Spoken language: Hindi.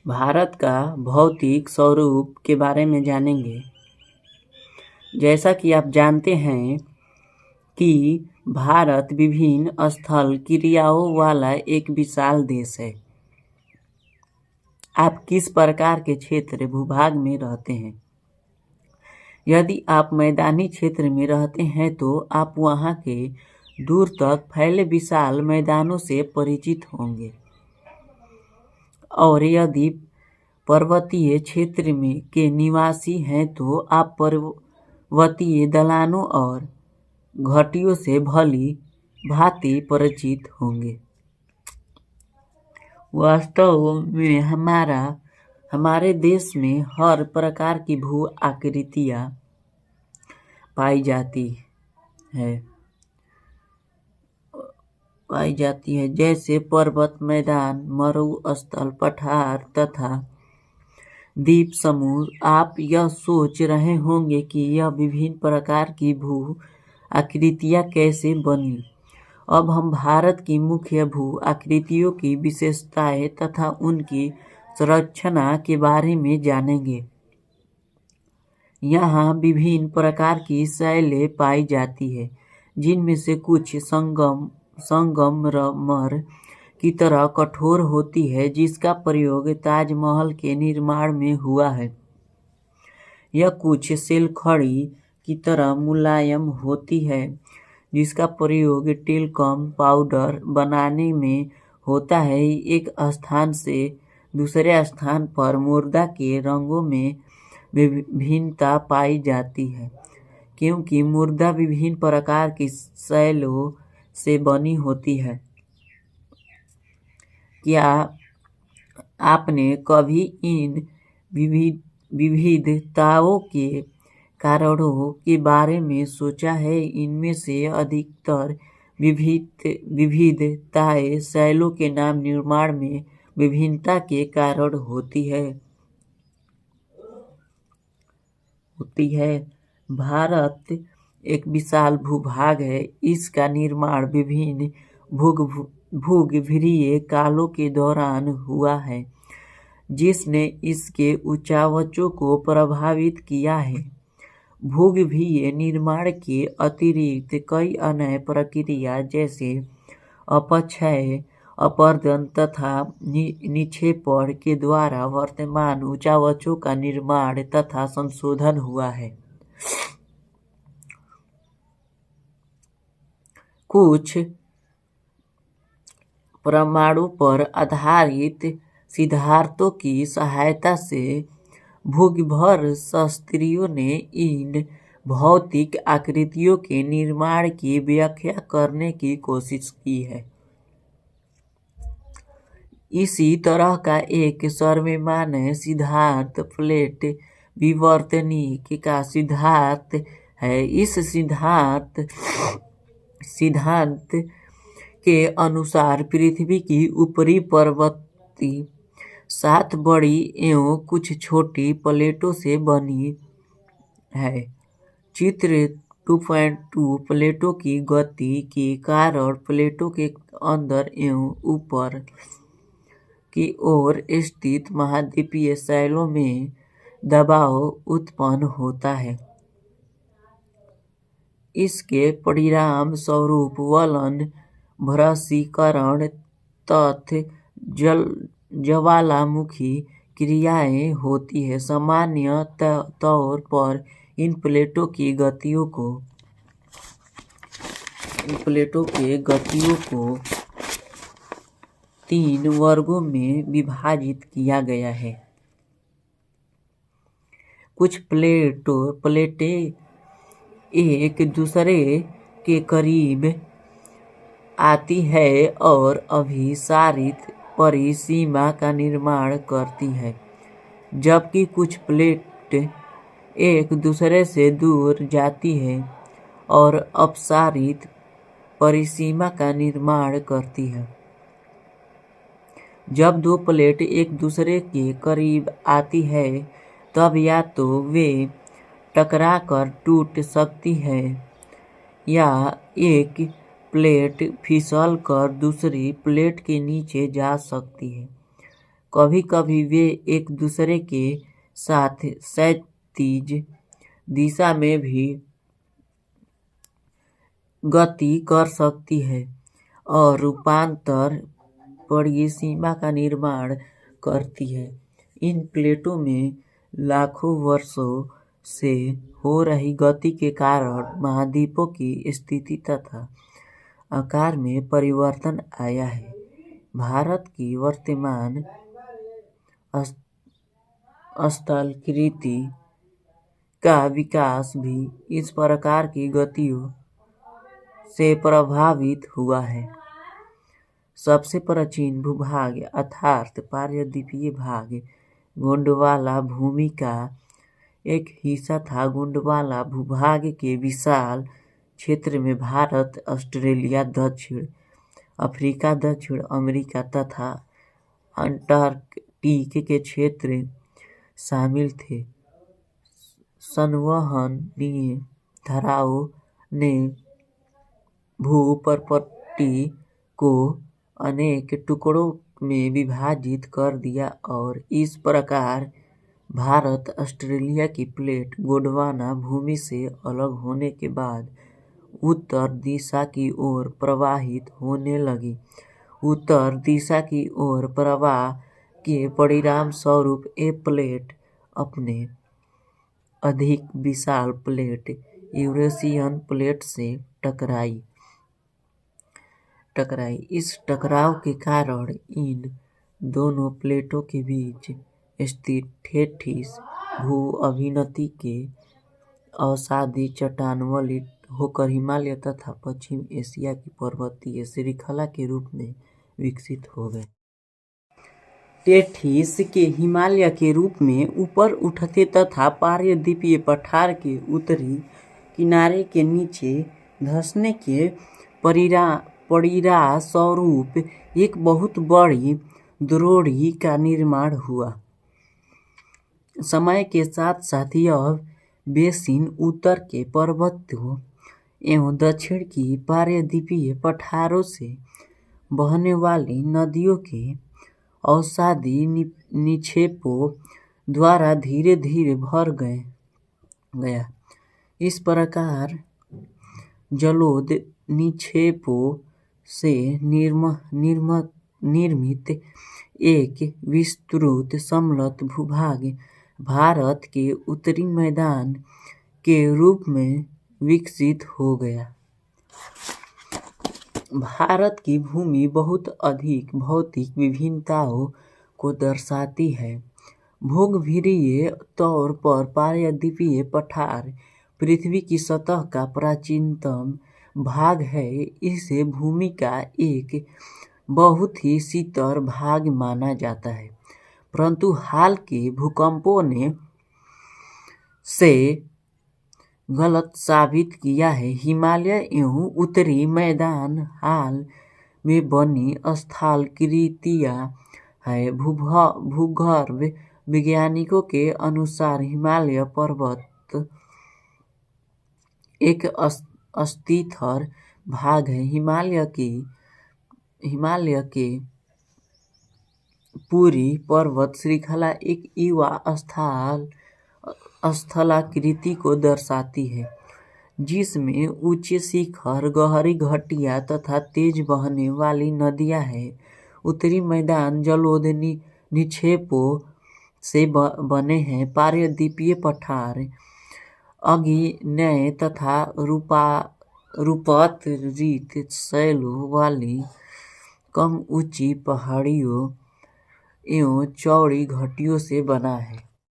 भारत का भौतिक स्वरूप के बारे में जानेंगे। जैसा कि आप जानते हैं कि भारत विभिन्न स्थल क्रियाओं वाला एक विशाल देश है। आप किस प्रकार के क्षेत्र भूभाग में रहते हैं? यदि आप मैदानी क्षेत्र में रहते हैं तो आप वहां के दूर तक फैले विशाल मैदानों से परिचित होंगे, और यदि पर्वतीय क्षेत्र में के निवासी हैं तो आप पर्वतीय ढलानों और घाटियों से भली भांति परिचित होंगे। वास्तव में हमारे देश में हर प्रकार की भू आकृतियाँ पाई जाती है, जैसे पर्वत, मैदान, मरुस्थल, पठार तथा द्वीप समूह। आप यह सोच रहे होंगे कि यह विभिन्न प्रकार की भू आकृतियाँ कैसे बनी। अब हम भारत की मुख्य भू आकृतियों की विशेषताएं तथा उनकी संरचना के बारे में जानेंगे। यहाँ विभिन्न प्रकार की शैलें पाई जाती है, जिनमें से कुछ संगमरमर की तरह कठोर होती है, जिसका प्रयोग ताजमहल के निर्माण में हुआ है। यह कुछ शैलखड़ी की तरह मुलायम होती है, जिसका प्रयोग टेलकम पाउडर बनाने में होता है। एक स्थान से दूसरे स्थान पर मुर्दा के रंगों में विभिन्नता पाई जाती है, क्योंकि मुर्दा विभिन्न प्रकार की शैलों से बनी होती है। क्या आपने कभी इन विविधताओं के कारणों के बारे में सोचा है? इनमें से अधिकतर विविधताएं शैलों के नाम निर्माण में विभिन्नता के कारण होती है। भारत एक विशाल भूभाग है। इसका निर्माण विभिन्न भूगर्भीय कालों के दौरान हुआ है, जिसने इसके उच्चावचों को प्रभावित किया है। भूगर्भीय निर्माण के अतिरिक्त कई अन्य प्रक्रिया जैसे अपक्षय, अपरदन तथा निक्षेपण के द्वारा वर्तमान उच्चावचों का निर्माण तथा संशोधन हुआ है। कुछ प्रमाणों पर आधारित सिद्धांतों की सहायता से भूगर्भ शास्त्रियों ने इन भौतिक आकृतियों के निर्माण की व्याख्या करने की कोशिश की है। इसी तरह का एक सर्वमान्य सिद्धांत प्लेट विवर्तनिक का सिद्धांत है। इस सिद्धांत के अनुसार पृथ्वी की ऊपरी प्रवृत्ति 7 बड़ी एवं कुछ छोटी प्लेटों से बनी है। चित्र 2.2 प्लेटों की गति के कारण प्लेटों के अंदर एवं ऊपर की ओर स्थित महाद्वीपीय शैलों में दबाव उत्पन्न होता है। इसके परिणाम स्वरूप वलन भ्रशीकरण तथा ज्वालामुखी क्रियाएं होती है। सामान्य तौर पर इन प्लेटों की गतियों को 3 वर्गों में विभाजित किया गया है। कुछ प्लेटें एक दूसरे के करीब आती है और अभिसारित परिसीमा का निर्माण करती है, जबकि कुछ प्लेट एक दूसरे से दूर जाती है और अपसारित परिसीमा का निर्माण करती है। जब 2 प्लेट एक दूसरे के करीब आती है, तब या तो वे टकराकर टूट सकती है या एक प्लेट फिसलकर दूसरी प्लेट के नीचे जा सकती है। कभी कभी वे एक दूसरे के साथ क्षैतिज दिशा में भी गति कर सकती है और रूपांतर परिसीमा का निर्माण करती है। इन प्लेटों में लाखों वर्षों से हो रही गति के कारण महाद्वीपों की स्थिति तथा आकार में परिवर्तन आया है। भारत की वर्तमान स्थलाकृति का विकास भी इस प्रकार की गतियों से प्रभावित हुआ है। सबसे प्राचीन भूभाग अर्थात पारदीपीय भाग गोंडवाना भूमि का एक हिस्सा था। गोंडवाना भूभाग के विशाल क्षेत्र में भारत, ऑस्ट्रेलिया, दक्षिण अफ्रीका, दक्षिण अमेरिका तथा अंटार्कटिक के क्षेत्र शामिल थे। संवहनीय धाराओं ने भूप्रपट्टी को अनेक टुकड़ों में विभाजित कर दिया और इस प्रकार भारत ऑस्ट्रेलिया की प्लेट गोंडवाना भूमि से अलग होने के बाद उत्तर दिशा की ओर प्रवाहित होने लगी। उत्तर दिशा की ओर प्रवाह के परिणाम स्वरूप ये प्लेट अपने अधिक विशाल प्लेट यूरेशियन प्लेट से टकराई। इस टकराव के कारण इन दोनों प्लेटों के बीच स्थित ठेठीस भू-अभिनति के अवसादी चट्टान वलित होकर हिमालय तथा पश्चिम एशिया की पर्वतीय श्रृंखला के रूप में विकसित हो गए। टेठीस के हिमालय के रूप में ऊपर उठते तथा पारदीपीय पठार के उत्तरी किनारे के नीचे धंसने के परिणाम स्वरूप एक बहुत बड़ी द्रोणी का निर्माण हुआ। समय के साथ साथ यह बेसिन उत्तर के पर्वतों एवं दक्षिण की पारदीपीय पठारों से बहने वाली नदियों के अवसादी निक्षेपों द्वारा धीरे धीरे भर गया। इस प्रकार जलोढ़ निक्षेपों से निर्मित एक विस्तृत समतल भूभाग भारत के उत्तरी मैदान के रूप में विकसित हो गया। भारत की भूमि बहुत अधिक भौतिक विभिन्नताओं को दर्शाती है। भूगर्भीय तौर पर पारदीपीय पठार पृथ्वी की सतह का प्राचीनतम भाग है। इसे भूमि का एक बहुत ही शीतल भाग माना जाता है, परंतु हाल के भूकंपों ने से गलत साबित किया है। हिमालय एवं उत्तरी मैदान हाल में बनी स्थलाकृतियां हैं। भूगर्भ वैज्ञानिकों के अनुसार हिमालय पर्वत एक अस्थिर भाग है। हिमालय के पूरी पर्वत श्रृंखला एक युवा स्थलाकृति को दर्शाती है, जिसमें ऊंचे शिखर, गहरी घाटियां तथा तेज बहने वाली नदियां हैं। उत्तरी मैदान जलोढ़ निक्षेपों से बने हैं। पारदीपीय पठार आग्नेय तथा रूपांतरित शैलों वाली कम ऊंची पहाड़ियों एवं चौड़ी घाटियों से बना है।